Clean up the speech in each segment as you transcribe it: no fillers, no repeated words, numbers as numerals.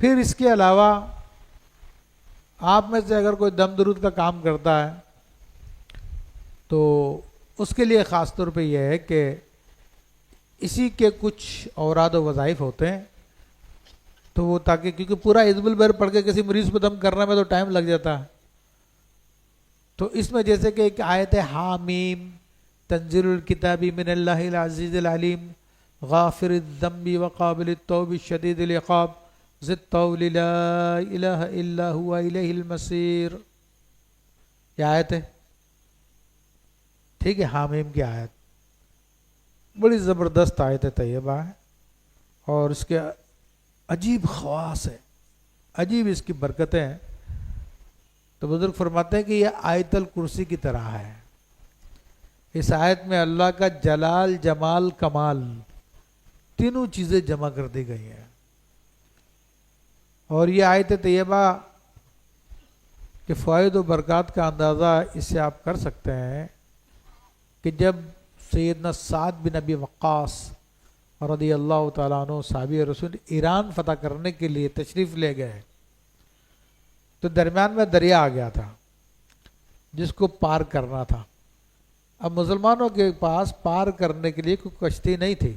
پھر اس کے علاوہ آپ میں سے اگر کوئی دم درود کا کام کرتا ہے تو اس کے لیے خاص طور پہ یہ ہے کہ اسی کے کچھ اوراد و وظائف ہوتے ہیں، تو وہ تاکہ کیونکہ پورا حزب البر پڑھ کے کسی مریض کو دم کرنے میں تو ٹائم لگ جاتا ہے، تو اس میں جیسے کہ ایک آیت ہے حامیم تنزیل الکتاب من اللہ العزیز العلیم غافر الذنب وقابل التوب شدید العقاب ذی الطول لا الہ الا ہوا الیہ المصیر، یہ آیت ہے، ٹھیک ہے، حامیم کی آیت بڑی زبردست آیت طیبہ ہے، اور اس کے عجیب خواص ہے، عجیب اس کی برکتیں ہیں۔ تو بزرگ فرماتے ہیں کہ یہ آیت الکرسی کی طرح ہے، اس آیت میں اللہ کا جلال جمال کمال تینوں چیزیں جمع کر دی گئی ہیں، اور یہ آیت طیبہ کے فوائد و برکات کا اندازہ اس سے آپ کر سکتے ہیں کہ جب سیدنا سعد بن ابی وقاص رضی اللہ تعالیٰ عنہ صحابی رسول ایران فتح کرنے کے لیے تشریف لے گئے تو درمیان میں دریا آ گیا تھا جس کو پار کرنا تھا۔ اب مسلمانوں کے پاس پار کرنے کے لیے کوئی کشتی نہیں تھی،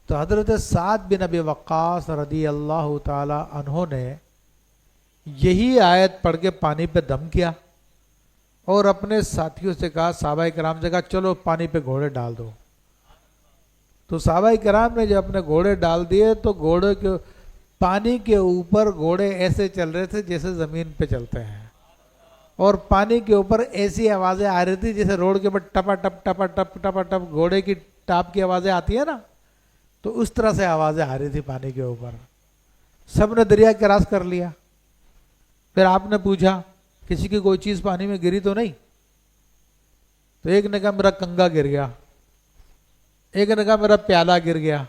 تو حضرت سعد بن ابی وقاص رضی اللہ تعالی عنہ نے یہی آیت پڑھ کے پانی پہ دم کیا اور اپنے ساتھیوں سے کہا، صحابہ کرام سے کہا چلو پانی پہ گھوڑے ڈال دو۔ تو صحابہ کرام نے جب اپنے گھوڑے ڈال دیے تو گھوڑے کے پانی کے اوپر گھوڑے ایسے چل رہے تھے جیسے زمین پہ چلتے ہیں، اور پانی کے اوپر ایسی آوازیں آ رہی تھی جیسے روڈ کے اوپر ٹپا ٹپ ٹپا ٹپ ٹپا ٹپ گھوڑے کی ٹاپ کی آوازیں آتی ہیں نا، تو اس طرح سے آوازیں آ رہی تھی پانی کے اوپر۔ سب نے دریا کراس کر لیا۔ پھر آپ نے پوچھا کسی کی کوئی چیز پانی میں گری تو نہیں؟ تو ایک نے کہا میرا کنگا گر گیا، ایک نے کہا میرا پیالہ گر گیا۔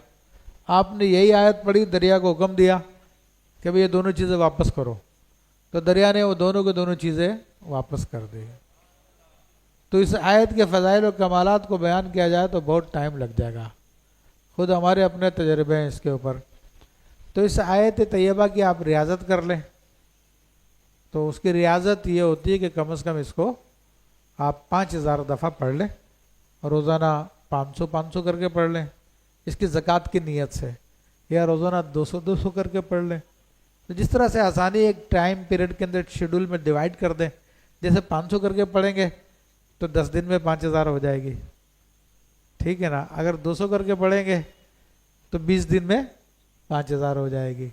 آپ نے یہی آیت پڑھی، دریا کو حکم دیا کہ بھئی یہ دونوں چیزیں واپس کرو، تو دریا نے وہ دونوں کے دونوں چیزیں واپس کر دی۔ تو اس آیت کے فضائل و کمالات کو بیان کیا جائے تو بہت ٹائم لگ جائے گا، خود ہمارے اپنے تجربے ہیں اس کے اوپر۔ تو اس آیت طیبہ کی آپ ریاضت کر لیں، تو اس کی ریاضت یہ ہوتی ہے کہ کم از کم اس کو آپ 5000 دفعہ پڑھ لیں، اور روزانہ 500 کر کے پڑھ لیں اس کی زکوٰۃ کی نیت سے، یا روزانہ 200 کر کے پڑھ لیں۔ تو جس طرح سے آسانی ایک ٹائم پیریڈ کے اندر شیڈول میں ڈیوائڈ کر دیں، جیسے 500 کر کے پڑھیں گے تو 10 دن میں 5000 ہو جائے گی، ٹھیک ہے نا۔ اگر 200 کر کے پڑھیں گے تو 20 دن میں 5000 ہو جائے گی۔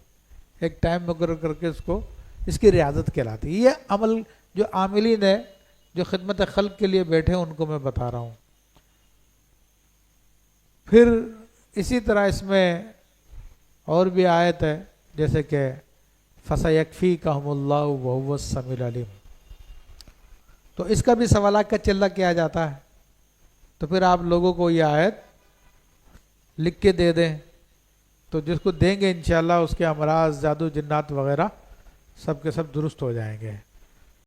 ایک ٹائم مقرر کر کے اس کی ریاضت کہلاتی ہے۔ یہ عمل جو عاملین ہے، جو خدمت خلق کے لیے بیٹھے ان کو میں بتا رہا ہوں۔ پھر اسی طرح اس میں اور بھی آیت ہے، جیسے کہ فَسَيَكْفِيكَهُمُ اللَّهُ وَهُوَ السَّمِيعُ الْعَلِيمُ، تو اس کا بھی سوالات کا چلہ کیا جاتا ہے، تو پھر آپ لوگوں کو یہ آیت لکھ کے دے دیں، تو جس کو دیں گے انشاءاللہ اس کے امراض جادو جنات وغیرہ سب کے سب درست ہو جائیں گے۔